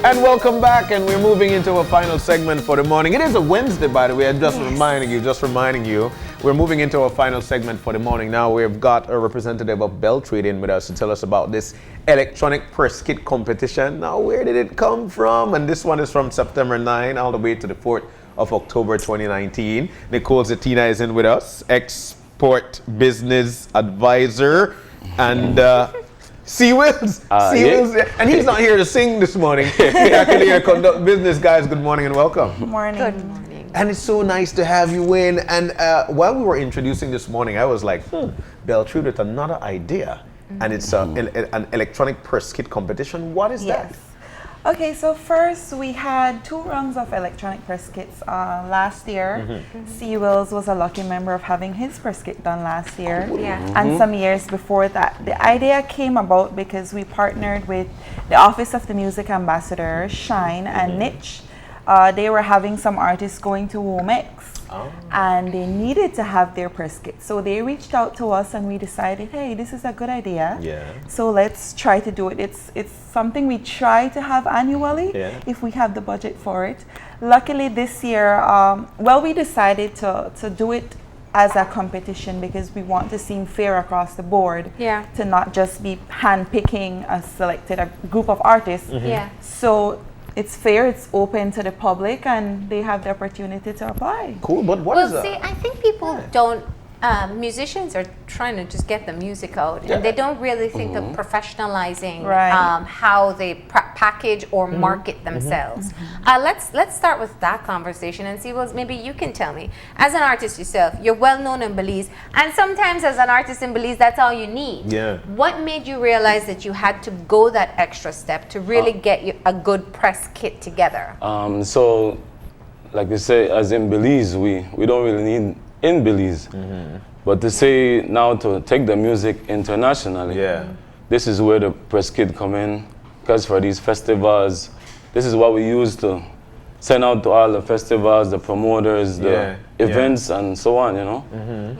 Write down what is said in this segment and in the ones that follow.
And welcome back, and we're moving into a final segment for the morning. It is a Wednesday, by the way. I'm just reminding you. We're moving into a final segment for the morning. Now we've got a representative of Beltrade in with us to tell us about this electronic press kit competition. Now, where did it come from? And this one is from September 9 all the way to the 4th of October 2019. Nicole Zetina is in with us, export business advisor, and Wills, and he's not here to sing this morning. He's actually here to conduct business. Guys, good morning and welcome. Good morning. Good morning. And it's so nice to have you in. And while we were introducing this morning, I was like, Beltrade with another idea. And it's an electronic press kit competition. What is that? Okay, so first we had 2 rounds of electronic press kits last year. Wills was a lucky member of having his press kit done last year. And some years before that. The idea came about because we partnered with the Office of the Music Ambassador, Shine, and Niche. They were having some artists going to Womex. And they needed to have their press kit. So they reached out to us and we decided, hey, this is a good idea. So let's try to do it. It's something we try to have annually if we have the budget for it. Luckily this year, we decided to do it as a competition because we want to seem fair across the board. To not just be hand-picking a group of artists. So it's fair, it's open to the public, and they have the opportunity to apply. Cool, but what is that? Well, see, I think people don't, musicians are trying to just get the music out, and they don't really think of professionalizing how they package or market themselves. Let's start with that conversation and see, well, maybe you can tell me, as an artist yourself, you're well known in Belize, and sometimes as an artist in Belize, that's all you need. What made you realize that you had to go that extra step to really get you a good press kit together? So, like they say, as in Belize, we don't really need in Belize. But to say now to take the music internationally, this is where the press kit come in. Because for these festivals, this is what we use to send out to all the festivals, the promoters, the events, and so on, you know.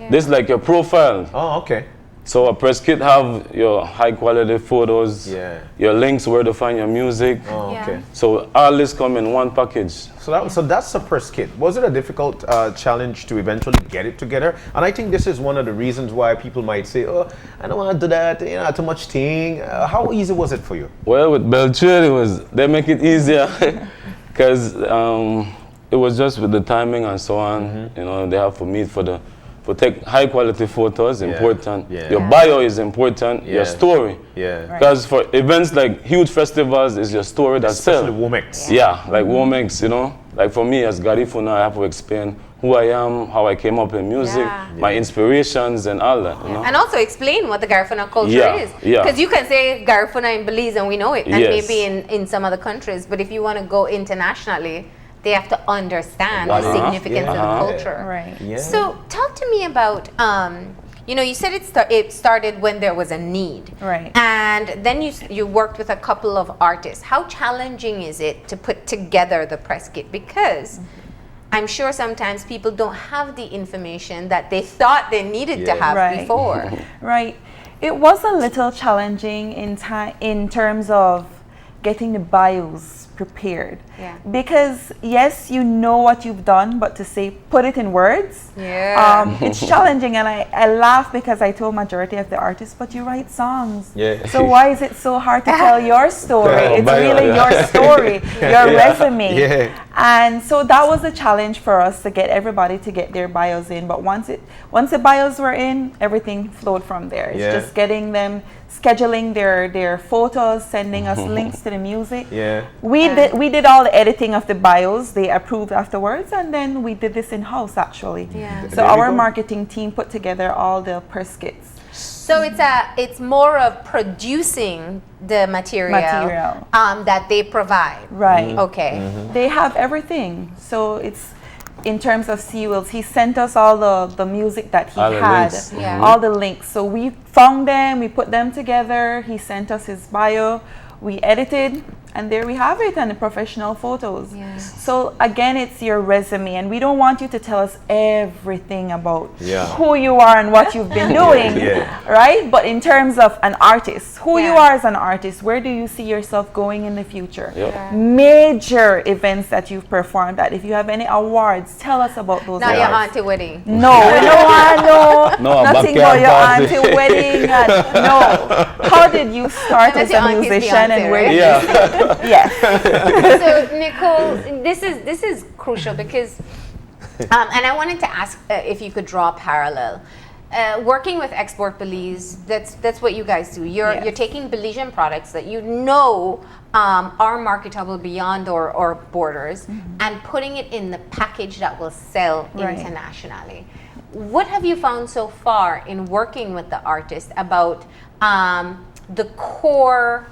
This is like your profile. Oh, okay. So a press kit have your high quality photos, your links where to find your music. Oh, okay. So all this come in one package. So that's a press kit. Was it a difficult challenge to eventually get it together? And I think this is one of the reasons why people might say, oh, I don't want to do that, you know, too much thing. How easy was it for you? Well, with Beltrade, they make it easier because it was just with the timing and so on. You know, they have for take high quality photos, important. Your bio is important, your story. Because for events like huge festivals, is your story that sells. Especially Womex. Like Womex, you know. Like for me as Garifuna, I have to explain who I am, how I came up in music, my inspirations and all that. You know? And also explain what the Garifuna culture is. Because you can say Garifuna in Belize and we know it, and maybe in some other countries, but if you want to go internationally, they have to understand the significance of the culture. So talk to me about, you know, you said it started when there was a need. And then you worked with a couple of artists. How challenging is it to put together the press kit? Because I'm sure sometimes people don't have the information that they thought they needed to have before. It was a little challenging in terms of getting the bios prepared. Because yes, you know what you've done, but to say put it in words, it's challenging. And I laugh because I told majority of the artists, but you write songs. So why is it so hard to tell your story? It's really your story, your resume. And so that was a challenge for us to get everybody to get their bios in. But once the bios were in, everything flowed from there. It's just getting them, scheduling their photos, sending us links to the music. We did all the editing of the bios. They approved afterwards, and then we did this in-house actually. So our marketing team put together all the press kits. So it's more of producing the material. That they provide. Okay. They have everything. So it's in terms of Wills, he sent us all the music that he had, all the links. So we found them, we put them together. He sent us his bio. We edited, And there we have it, and the professional photos. Yes. So again, it's your resume, and we don't want you to tell us everything about Yeah. who you are and what you've been doing, right? But in terms of an artist, who you are as an artist, where do you see yourself going in the future? Major events that you've performed at. If you have any awards, tell us about those. Not your auntie wedding. No, we don't want nothing about your auntie wedding. No. How did you start as a musician, and where did you start? Yes. So Nicole, this is crucial because, and I wanted to ask if you could draw a parallel. Working with Export Belize, that's what you guys do. You're taking Belizean products that you know are marketable beyond our borders, and putting it in the package that will sell internationally. What have you found so far in working with the artist about the core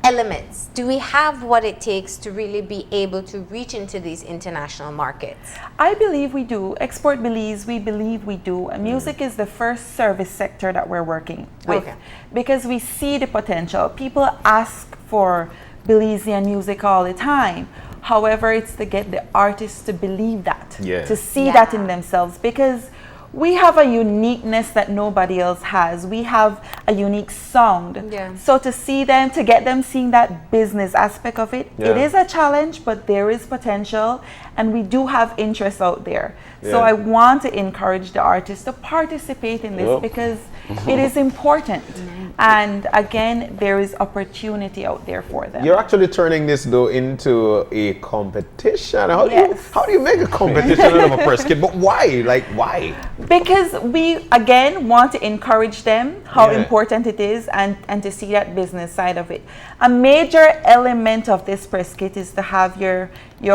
elements? Do we have what it takes to really be able to reach into these international markets? I believe we do. Export Belize, we believe we do. And music is the first service sector that we're working with, because we see the potential. People ask for Belizean music all the time. However, it's to get the artists to believe that, to see that in themselves, because we have a uniqueness that nobody else has. We have a unique sound. So to see them, to get them seeing that business aspect of it, it is a challenge, but there is potential, and we do have interest out there. So I want to encourage the artists to participate in this, because it is important. And again, there is opportunity out there for them. You're actually turning this though into a competition. How do you make a competition out of a press kit? But why? Like, why? Because we again want to encourage them how important it is, and to see that business side of it. A major element of this press kit is to have your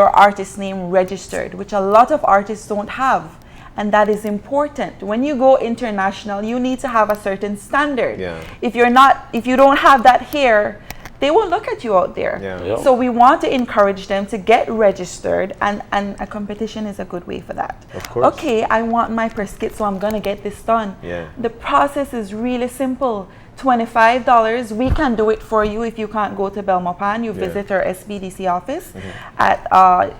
artist name registered, which a lot of artists don't have. And that is important. When you go international, you need to have a certain standard. If you don't have that here, they won't look at you out there. So we want to encourage them to get registered, and a competition is a good way for that. Of course. Okay, I want my press kit, so I'm gonna get this done. The process is really simple. $25. We can do it for you if you can't go to Belmopan. You visit our SBDC office at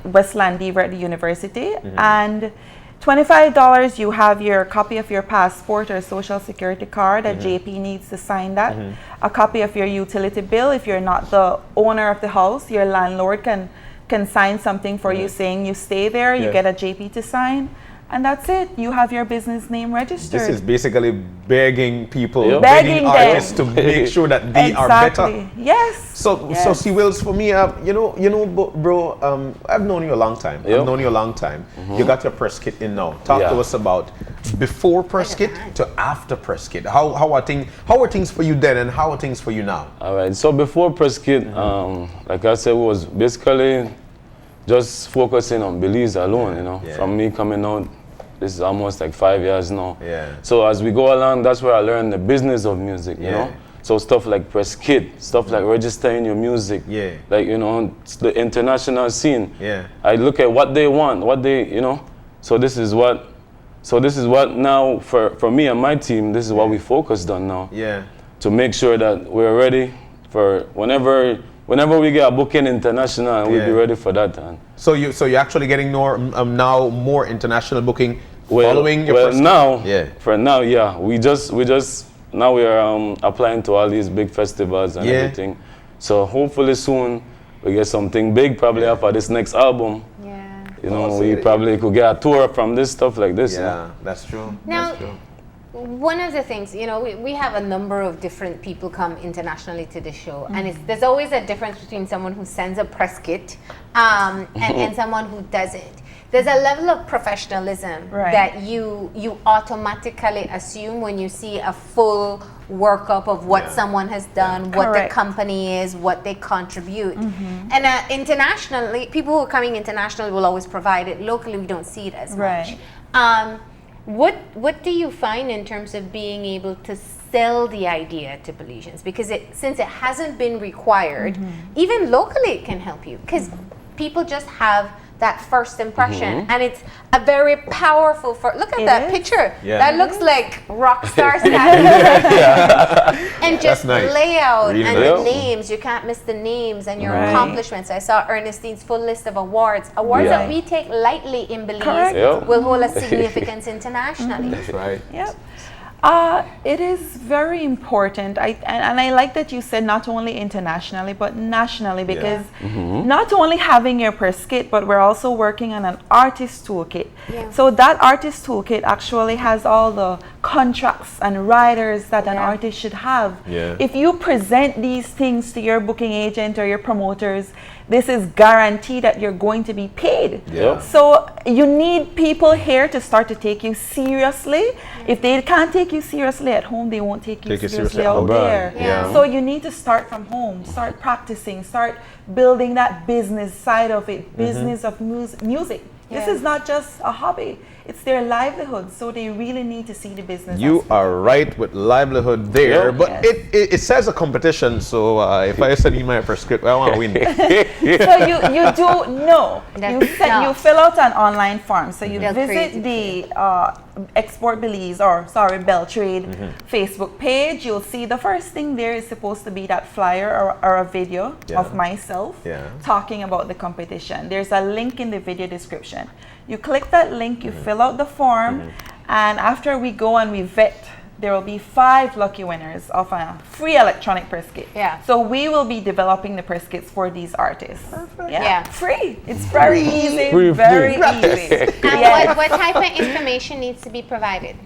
West Landiver at the university, and $25, you have your copy of your passport or social security card. A JP needs to sign that. A copy of your utility bill. If you're not the owner of the house, your landlord can sign something for you saying you stay there. You get a JP to sign. And that's it. You have your business name registered. This is basically begging people, begging artists to make sure that they are better. Yes. So C Wills, for me, bro, I've known you a long time. I've known you a long time. You got your press kit in now. Talk to us about before press kit to after press kit. How are things for you then, and how are things for you now? All right. So before press kit, like I said, was basically just focusing on Belize alone. You know, from me coming out. This is almost like 5 years now. So as we go along, that's where I learned the business of music, you know? So stuff like press kit, stuff like registering your music, like, you know, the international scene. I look at what they want, what they, you know? So this is what now for me and my team, this is what we focused on now. To make sure that we're ready for whenever we get a booking international, we'll be ready for that. So you're actually getting more now more international booking following your first for now, we just now we are applying to all these big festivals and everything. So hopefully soon we get something big, probably after this next album. You know, we probably could get a tour from this stuff like this. That's true. Now, one of the things, you know, we have a number of different people come internationally to the show, and there's always a difference between someone who sends a press kit and someone who doesn't. There's a level of professionalism that you automatically assume when you see a full workup of what someone has done, what the company is, what they contribute. And internationally, people who are coming internationally will always provide it. Locally, we don't see it as much. What do you find in terms of being able to sell the idea to Belizeans? Because since it hasn't been required, even locally it can help you. Because people just have that first impression, and it's a very powerful. Look at that picture. Yeah. That looks like rock star status. And just layout and the names. You can't miss the names and your accomplishments. I saw Ernestine's full list of awards. Awards that we take lightly in Belize will hold a significance internationally. That's right. Yep. It is very important. And I like that you said not only internationally, but nationally, because not only having your press kit, but we're also working on an artist toolkit. Yeah. So that artist toolkit actually has all the contracts and riders that an artist should have. Yeah. If you present these things to your booking agent or your promoters, this is guaranteed that you're going to be paid. Yeah. So you need people here to start to take you seriously. If they can't take you seriously at home, they won't take you seriously out there. Yeah. So you need to start from home, start practicing, start building that business side of it, business of music. This is not just a hobby. It's their livelihood, so they really need to see the business. You are right with livelihood there, but it says a competition, so if I send you my first script, I want to win. So you do know. You fill out an online form, so you visit the Export Belize, Beltrade Facebook page. You'll see the first thing there is supposed to be that flyer or a video of myself talking about the competition. There's a link in the video description. You click that link, you fill out the form, and after we go and we vet, there will be 5 lucky winners of a free electronic press kit. Yeah. So we will be developing the press kits for these artists. Perfect. Yeah. Free. It's very easy. Very easy. And what type of information needs to be provided?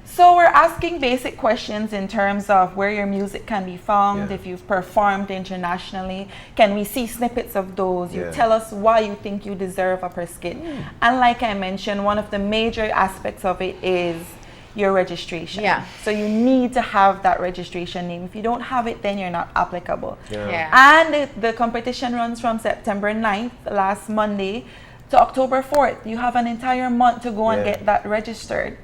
So we're asking basic questions in terms of where your music can be found, if you've performed internationally. Can we see snippets of those? You tell us why you think you deserve a press kit. And like I mentioned, one of the major aspects of it is your registration. Yeah. So you need to have that registration name. If you don't have it, then you're not applicable. And the competition runs from September 9th, last Monday, to October 4th. You have an entire month to go and get that registered.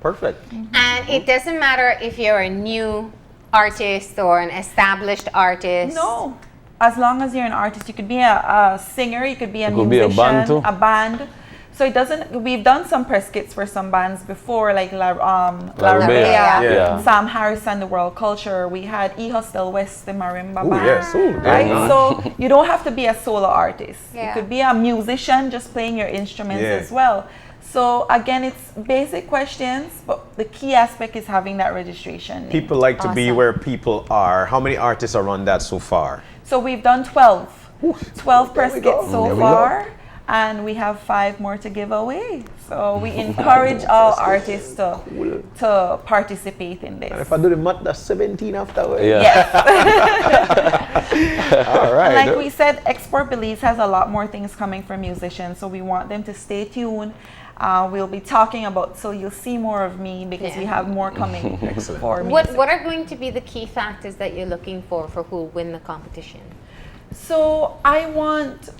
Perfect. And it doesn't matter if you're a new artist or an established artist. No. As long as you're an artist, you could be a singer, you could be a musician, a band. So it doesn't. We've done some press kits for some bands before, like La Rebea, Sam Harrison, the World Culture. We had E Hostel West, the marimba band. Right. So you don't have to be a solo artist. You could be a musician, just playing your instruments as well. So again, it's basic questions, but the key aspect is having that registration. People like to be where people are. How many artists are on that so far? So we've done 12. 12 press kits so far. And we have 5 more to give away. So we encourage all artists to participate in this. And if I do the math, that's 17 afterwards. Yes. All right. Like we said, Export Belize has a lot more things coming for musicians. So we want them to stay tuned. We'll be talking about, so you'll see more of me because we have more coming for music. What are going to be the key factors that you're looking for who win the competition? So I want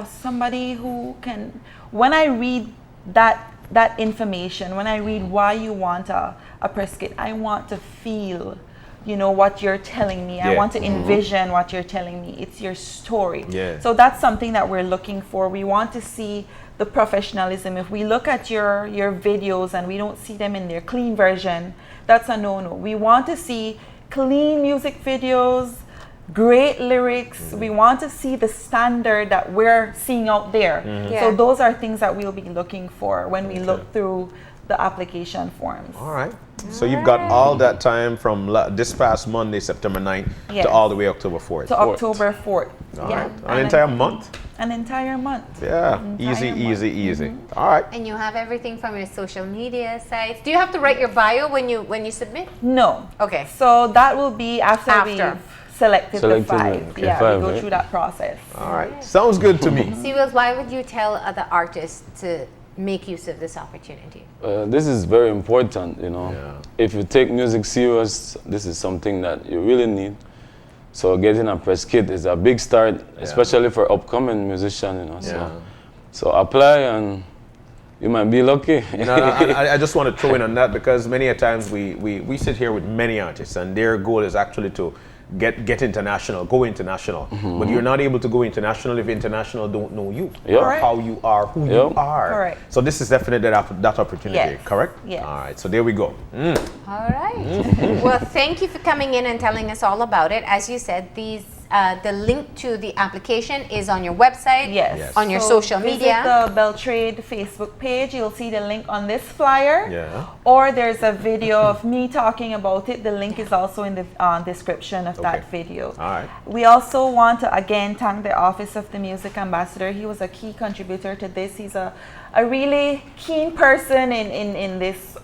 somebody who can, when I read that information, when I read why you want a press kit, I want to feel, what you're telling me. I want to envision what you're telling me. It's your story. So that's something that we're looking for. We want to see the professionalism. If we look at your videos and we don't see them in their clean version, that's a no-no. We want to see clean music videos, great lyrics. We want to see the standard that we're seeing out there. So those are things that we'll be looking for when we look through the application forms. All right. So you've got all that time from this past Monday, September 9th, to all the way October 4th. To October 4th. All right. An entire month? An entire month. Yeah. Easy. All right. And you have everything from your social media sites. Do you have to write your bio when you submit? No. Okay. So that will be after. We've selected the 5. Okay, we 5, go through that process. All right. Sounds good to me. Sewells, why would you tell other artists to make use of this opportunity? This is very important, If you take music serious, this is something that you really need. So getting a press kit is a big start, especially for upcoming musicians, So apply and you might be lucky. I just want to throw in on that because many a times we sit here with many artists and their goal is actually to get international, go international. But you're not able to go international if international don't know you, Yep. or how you are, who you are. Correct. So this is definitely that opportunity, Yes. correct? Yes. All right, so there we go. All right. Well, thank you for coming in and telling us all about it. As you said, the link to the application is on your website, Yes. on your So social visit media. the Beltraide Facebook page. You'll see the link on this flyer. Yeah. Or there's a video of me talking about it. The link is also in the description of that video. All right. We also want to again thank the Office of the Music Ambassador. He was a key contributor to this. He's a really keen person in this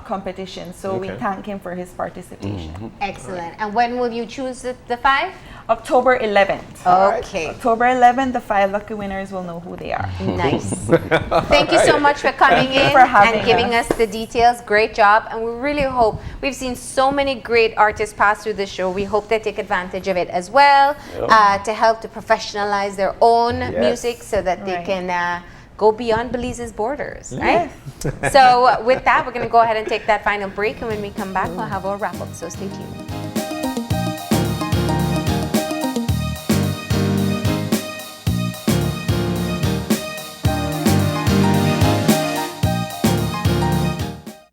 competition. So we thank him for his participation. Excellent. And when will you choose the 5? October 11th. Okay. October 11th, the 5 lucky winners will know who they are. Nice. Thank you so much for coming in for having and giving us the details. Great job. And we really hope, we've seen so many great artists pass through the show. We hope they take advantage of it as well, to help to professionalize their own music so that they can go beyond Belize's borders, right? So with that, we're going to go ahead and take that final break. And when we come back, we'll have our wrap up. So stay tuned.